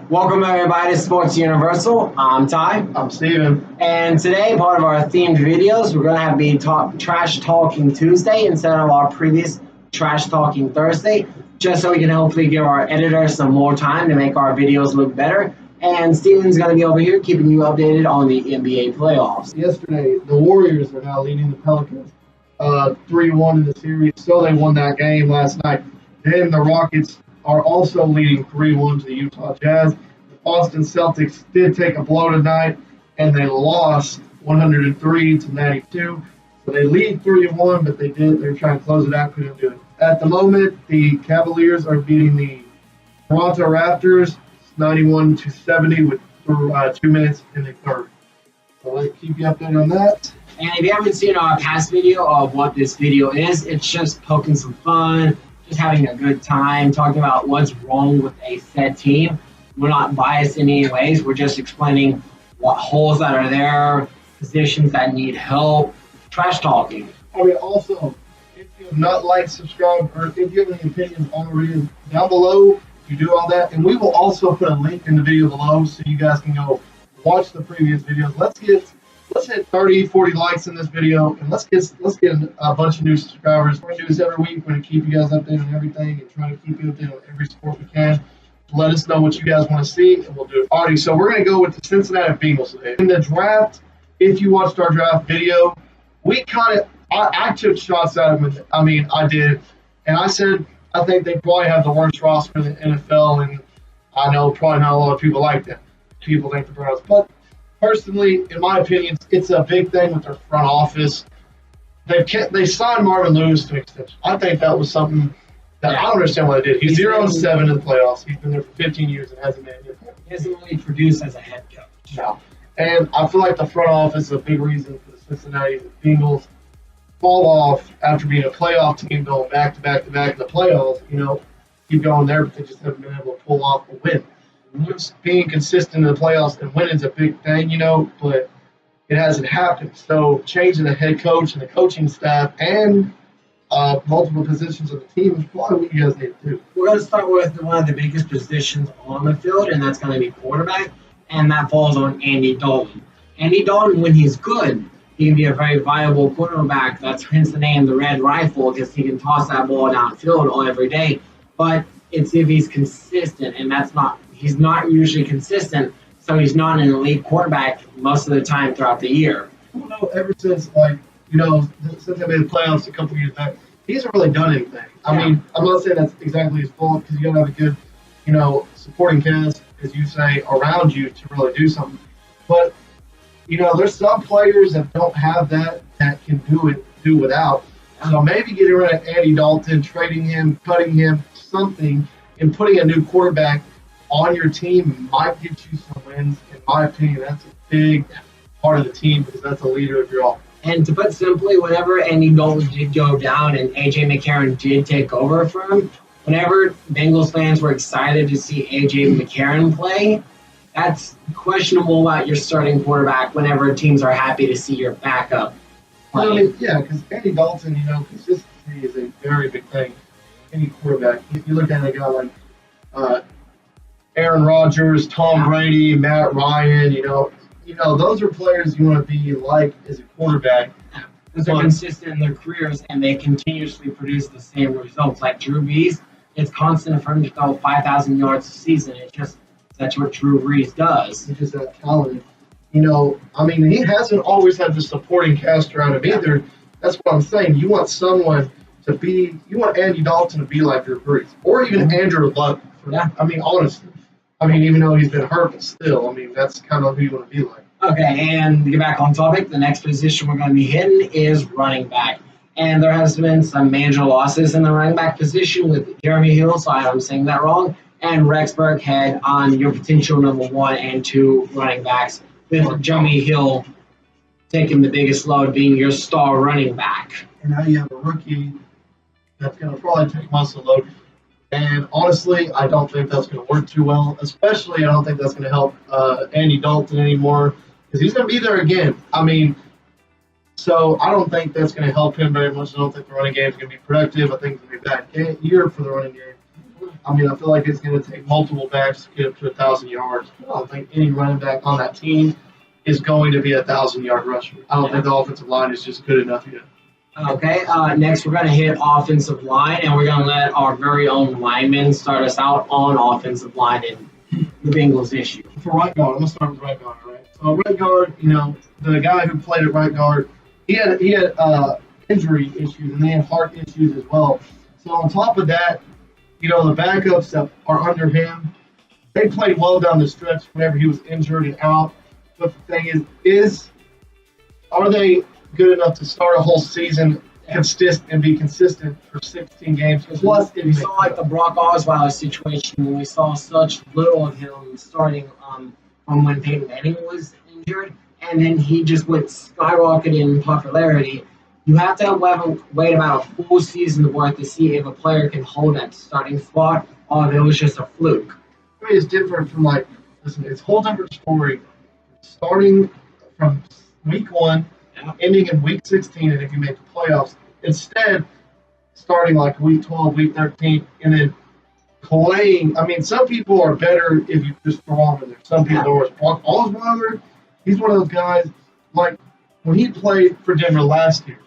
Welcome everybody to Sports Universal. I'm Ty. I'm Steven. And today, part of our themed videos, we're going to have Trash Talking Tuesday instead of our previous Trash Talking Thursday, just so we can hopefully give our editor some more time to make our videos look better. And Steven's going to be over here keeping you updated on the NBA playoffs. Yesterday, the Warriors are now leading the Pelicans 3-1 in the series, so they won that game last night. Then the Rockets are also leading 3-1 to the Utah Jazz. The Boston Celtics did take a blow tonight, and they lost 103-92. So they lead 3-1, but they're trying to close it out, couldn't do it. At the moment, the Cavaliers are beating the Toronto Raptors 91-70 with 2 minutes in the third. So I'll keep you updated on that. And if you haven't seen our past video of what this video is, it's just poking some fun, just having a good time, talking about what's wrong with a said team. We're not biased in any ways. We're just explaining what holes that are there, positions that need help, trash talking. I mean, also, if you have not liked, subscribe, or if you have any opinions on the video, down below, you do all that. And we will also put a link in the video below so you guys can go watch the previous videos. Let's hit 30, 40 likes in this video, and let's get a bunch of new subscribers. We're going to do this every week. We're going to keep you guys updated on everything and try to keep you updated on every sport we can. Let us know what you guys want to see, and we'll do it. Alrighty, so we're going to go with the Cincinnati Bengals today. In the draft, if you watched our draft video, I took shots at them. I did, and I said I think they probably have the worst roster in the NFL, and I know probably not a lot of people like that. People think the Browns, but personally, in my opinion, it's a big thing with their front office. They signed Marvin Lewis to an extension. I think that was something that I don't understand why they did. He's 0-7 in the playoffs. He's been there for 15 years and hasn't made it. He hasn't really produced as a head coach. No. And I feel like the front office is a big reason for the Cincinnati Bengals fall off after being a playoff team, going back to back to back in the playoffs. Keep going there, but they just haven't been able to pull off a win. Being consistent in the playoffs and winning is a big thing, but it hasn't happened. So changing the head coach and the coaching staff and multiple positions of the team is probably what you guys need to do. We're going to start with one of the biggest positions on the field, and that's going to be quarterback, and that falls on Andy Dalton. Andy Dalton, when he's good, he can be a very viable quarterback. That's hence the name, the Red Rifle, because he can toss that ball downfield all every day. But it's if he's consistent, and he's not usually consistent, so he's not an elite quarterback most of the time throughout the year. Ever since, since they made the playoffs a couple years back, he hasn't really done anything. I mean, I'm not saying that's exactly his fault because you got to have a good, supporting cast, as you say, around you to really do something. But, there's some players that don't have that can do without. So maybe getting rid of Andy Dalton, trading him, cutting him, something, and putting a new quarterback on your team might get you some wins. In my opinion, that's a big part of the team because that's a leader of your offense. And to put simply, whenever Andy Dalton did go down and A.J. McCarron did take over for him, whenever Bengals fans were excited to see A.J. McCarron play, that's questionable about your starting quarterback whenever teams are happy to see your backup play. Because Andy Dalton, consistency is a very big thing. Any quarterback. If you look at a guy like Aaron Rodgers, Tom Brady, Matt Ryan, those are players you want to be like as a quarterback. Because they're consistent in their careers and they continuously produce the same results. Like Drew Brees, it's constant for him to throw 5,000 yards a season. That's what Drew Brees does. He's just that talented. He hasn't always had the supporting cast around him either. That's what I'm saying. You want Andy Dalton to be like Drew Brees, or even Andrew Luck. Honestly. Even though he's been hurt, but still, that's kind of who you want to be like. Okay, and to get back on topic, the next position we're going to be hitting is running back. And there has been some major losses in the running back position with Jeremy Hill, so I'm saying that wrong, and Rex Burkhead on your potential number 1 and 2 running backs, with Jeremy Hill taking the biggest load, being your star running back. And now you have a rookie that's going to probably take most of the load. And honestly, I don't think that's going to work too well. Especially, I don't think that's going to help Andy Dalton anymore because he's going to be there again. So I don't think that's going to help him very much. I don't think the running game is going to be productive. I think it's going to be a bad year for the running game. I mean, I feel like it's going to take multiple backs to get up to 1,000 yards. I don't think any running back on that team is going to be a 1,000-yard rusher. I don't think the offensive line is just good enough yet. Okay, next we're going to hit offensive line, and we're going to let our very own lineman start us out on offensive line and the Bengals issue. For right guard, I'm going to start with right guard, right? So right guard, the guy who played at right guard, he had injury issues, and they had heart issues as well. So on top of that, the backups that are under him, they played well down the stretch whenever he was injured and out. But the thing is are they good enough to start a whole season and be consistent for 16 games? Plus, we saw like the Brock Osweiler situation when we saw such little of him starting from when Peyton Manning was injured, and then he just went skyrocketing in popularity. You have to wait about a full season worth to see if a player can hold that starting spot or if it was just a fluke. I mean, it's different from it's a whole different story. Starting from week 1, ending in week 16, and if you make the playoffs, instead starting like week 12, week 13, and then playing. I mean, some people are better if you just throw on in there. Some people are. Osweiler, he's one of those guys, like when he played for Denver last year,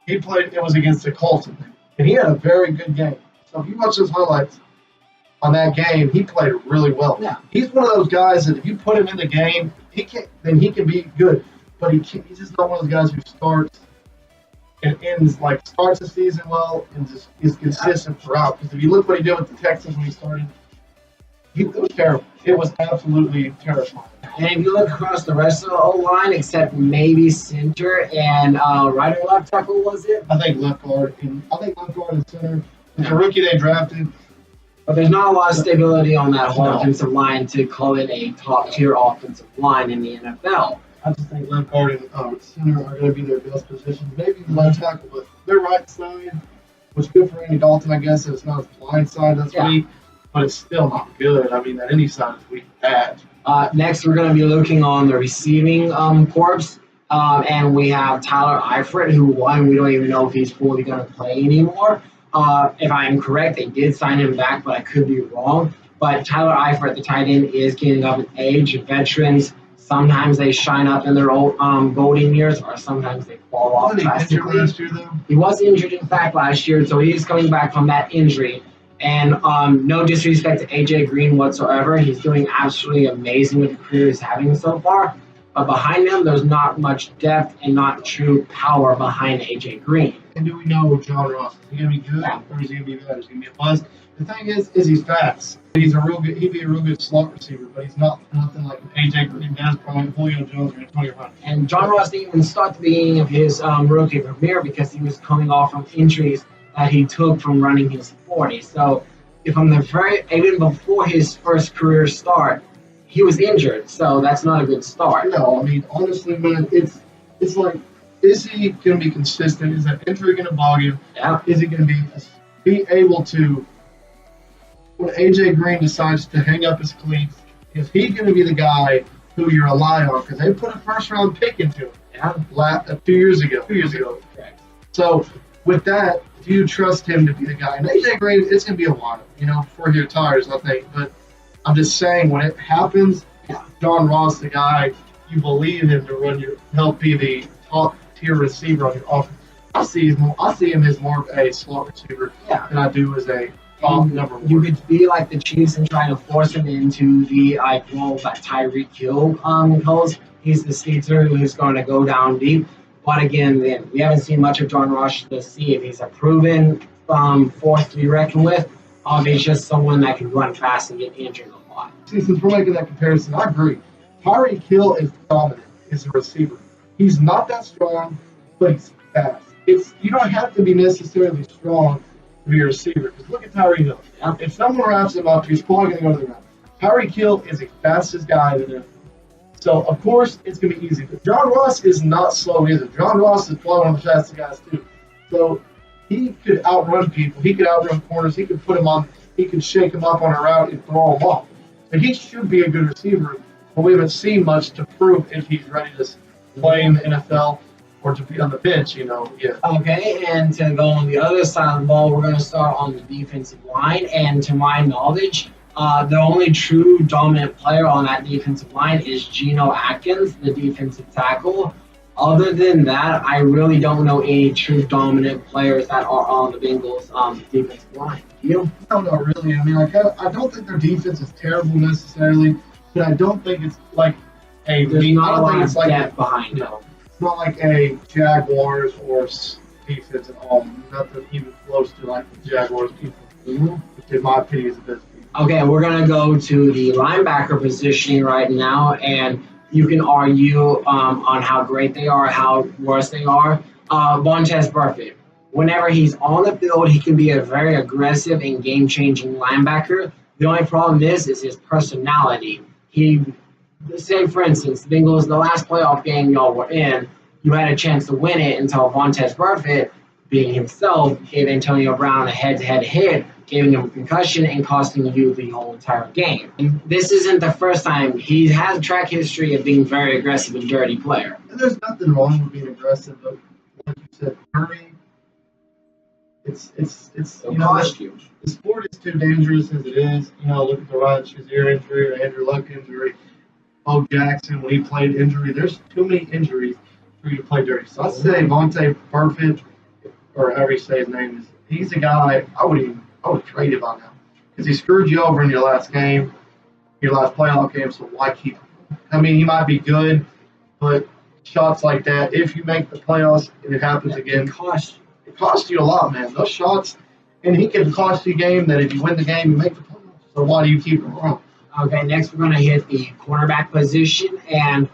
it was against the Colts, and he had a very good game. So if you watch his highlights on that game, he played really well. Yeah. He's one of those guys that if you put him in the game, he can be good. But he's just not one of those guys who starts and ends, starts the season well and just is consistent throughout. Because if you look what he did with the Texans when he started, it was terrible. It was absolutely terrifying. And if you look across the rest of the O-line, except maybe center and right or left tackle, was it? I think left guard and center. It's a rookie they drafted. But there's not a lot of stability on that whole offensive line to call it a top-tier offensive line in the NFL. I just think left guard and center are going to be their best positions. Maybe the left tackle, but their right side, which is good for Andy Dalton, I guess. It's not his blind side that's weak, but it's still not good. I mean, that any side is weak bad. Next, we're going to be looking on the receiving corps, and we have Tyler Eifert, who we don't even know if he's fully going to play anymore. If I am correct, they did sign him back, but I could be wrong. But Tyler Eifert, the tight end, is getting up in age. Veterans, sometimes they shine up in their old golden years, or sometimes they fall off drastically. Last year, though? He was injured, in fact, last year, so he's coming back from that injury. And no disrespect to AJ Green whatsoever. He's doing absolutely amazing with the career he's having so far. But behind him, there's not much depth and not true power behind AJ Green. And do we know John Ross? Is he going to be good or is he going to be bad? Is he going to be a bust? The thing is he's fast. He'd be a real good slot receiver, but he's not nothing like AJ Green does, probably Julio Jones or Antonio Brown. And John Ross didn't even start the beginning of his rookie career because he was coming off from injuries that he took from running his 40. So even before his first career start, he was injured. So that's not a good start. No, I mean, honestly, man, it's like, is he going to be consistent? Is that injury going to bog him? Yeah. Is he going to be able to, when AJ Green decides to hang up his cleats, is he going to be the guy who you rely on? Because they put a first-round pick into him 2 years ago. Correct. So with that, do you trust him to be the guy? And AJ Green, it's going to be a while, before he retires, I think. But I'm just saying, when it happens, John Ross, the guy, you believe him to help be the top-tier receiver on your offense. I see him as more of a slot receiver than I do as a top number one. You could be like the Chiefs and try to force him into the role that Tyreek Hill holds. He's the skater who's going to go down deep. But again, we haven't seen much of John Ross to see if he's a proven force to be reckoned with, or if he's just someone that can run fast and get injured a lot. See, since we're making that comparison, I agree. Tyreek Hill is dominant as a receiver. He's not that strong, but he's fast. You don't have to be necessarily strong to be a receiver. Because look at Tyreek Hill. If someone wraps him up, he's probably going to go to the ground. Tyreek Hill is the fastest guy in the NFL. So, of course, it's going to be easy. But John Ross is not slow either. John Ross is probably one of the fastest guys, too. So, he could outrun people. He could outrun corners. He could put them on. He could shake them up on a route and throw them off. But he should be a good receiver. But we haven't seen much to prove if he's ready to play in the NFL. or to be on the pitch, yeah. Okay, and to go on the other side of the ball, we're going to start on the defensive line. And to my knowledge, the only true dominant player on that defensive line is Geno Atkins, the defensive tackle. Other than that, I really don't know any true dominant players that are on the Bengals defensive line. You? No, not really. I mean, I don't think their defense is terrible necessarily, but I don't think it's like a. There's not a lot of like depth behind it. no, it's not like a Jaguars or defense at all. Nothing even close to like the Jaguars defense, which in my opinion is the best. Okay, we're going to go to the linebacker position right now, and you can argue on how great they are, how worse they are. Vontaze Burfict. Whenever he's on the field, he can be a very aggressive and game-changing linebacker. The only problem is his personality. Say, for instance, the Bengals, the last playoff game y'all were in, you had a chance to win it until Vontaze Burfict, being himself, gave Antonio Brown a head-to-head hit, giving him a concussion and costing you the whole entire game. And this isn't the first time. He has a track history of being very aggressive and dirty player. And there's nothing wrong with being aggressive, but like you said, dirty. It's Cost you. The sport is too dangerous as it is. Look at the Ryan Shazier injury or Andrew Luck injury. Bo Jackson, when he played injury, there's too many injuries for you to play dirty. So I'd say Vontaze Burfict, or however you say his name, he's a guy I would trade him on now because he screwed you over in your last game, your last playoff game. So why keep him? I mean, he might be good, but shots like that, if you make the playoffs and it happens again, it costs you a lot, man. Those shots, and he can cost you a game that if you win the game, you make the playoffs. So why do you keep him around? Okay, next we're going to hit the cornerback position, and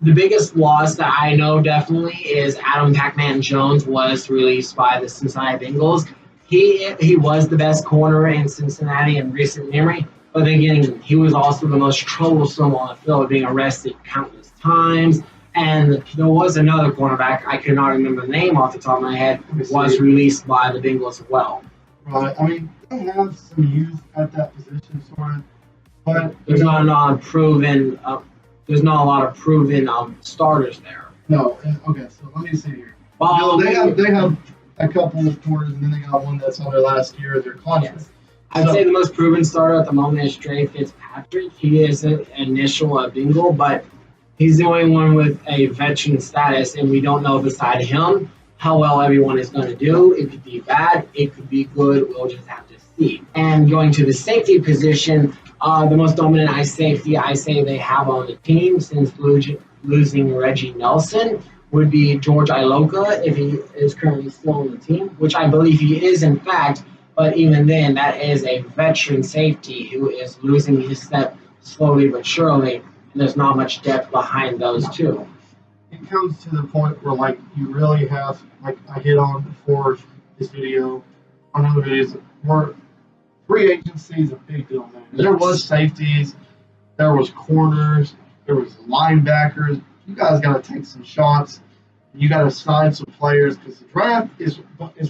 the biggest loss that I know definitely is Adam Pac-Man Jones was released by the Cincinnati Bengals. He was the best corner in Cincinnati in recent memory, but then again, he was also the most troublesome on the field, being arrested countless times. And there was another cornerback, I cannot remember the name off the top of my head, was released by the Bengals as well. Right. I mean, they have some youth at that position, sort of, but there's not a lot of proven. Starters there. No. Okay. So let me see here. Well, they have a couple of corners, and then they got one that's on their last year of their contract. Yes. I'd say the most proven starter at the moment is Dre Fitzpatrick. He is an initial Bengal, but he's the only one with a veteran status, and we don't know beside him how well everyone is going to do. It could be bad. It could be good. We'll just have to see. And going to the safety position, the most dominant safety I say they have on the team since losing Reggie Nelson would be George Iloka, if he is currently still on the team, which I believe he is in fact. But even then, that is a veteran safety who is losing his step slowly but surely, and there's not much depth behind those two. It comes to the point where, like, you really have, like I hit on before this video, on other videos, where free agency is a big deal, man. There was safeties, there was corners, there was linebackers. You guys got to take some shots. You got to sign some players because the draft is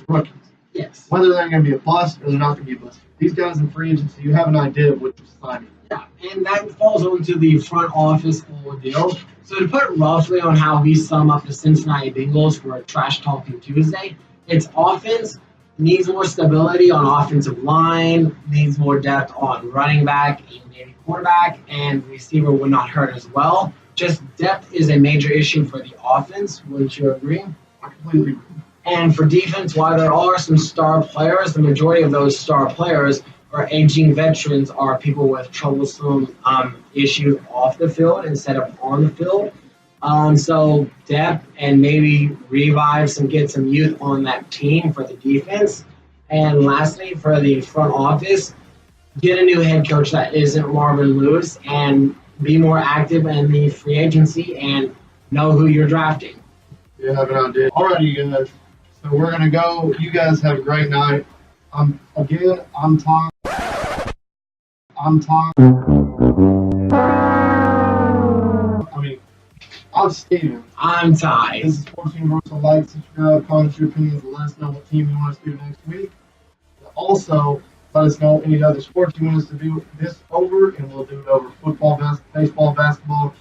rookies. Yes. Whether they're going to be a bust or they're not going to be a bust. These guys in free agency, you have an idea of what you're signing. Yeah, and that falls onto the front office ordeal. So to put it roughly on how we sum up the Cincinnati Bengals for a Trash Talking Tuesday, it's offense needs more stability on offensive line, needs more depth on running back and maybe quarterback, and receiver would not hurt as well. Just depth is a major issue for the offense. Wouldn't you agree? I completely agree. And for defense, while there are some star players, the majority of those star players are aging veterans, are people with troublesome issues off the field instead of on the field. So depth and maybe revive get some youth on that team for the defense. And lastly, for the front office, get a new head coach that isn't Marvin Lewis and be more active in the free agency and know who you're drafting. You have an idea. All right, you guys. So we're going to go. You guys have a great night. I'm Tom. I'm Steven. I'm Ty. This is Sports Universal. Like, subscribe, comment your opinions, and let us know what team you want us to do next week. Also, let us know any other sports you want us to do this over, and we'll do it over football, baseball, basketball,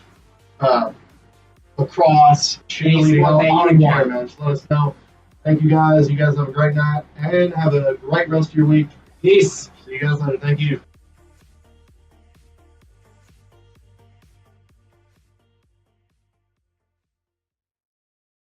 lacrosse, cheerleading, what they I don't want. care, man. Just let us know. Thank you guys. You guys have a great night and have a great rest of your week. Peace. See you guys later. Thank you.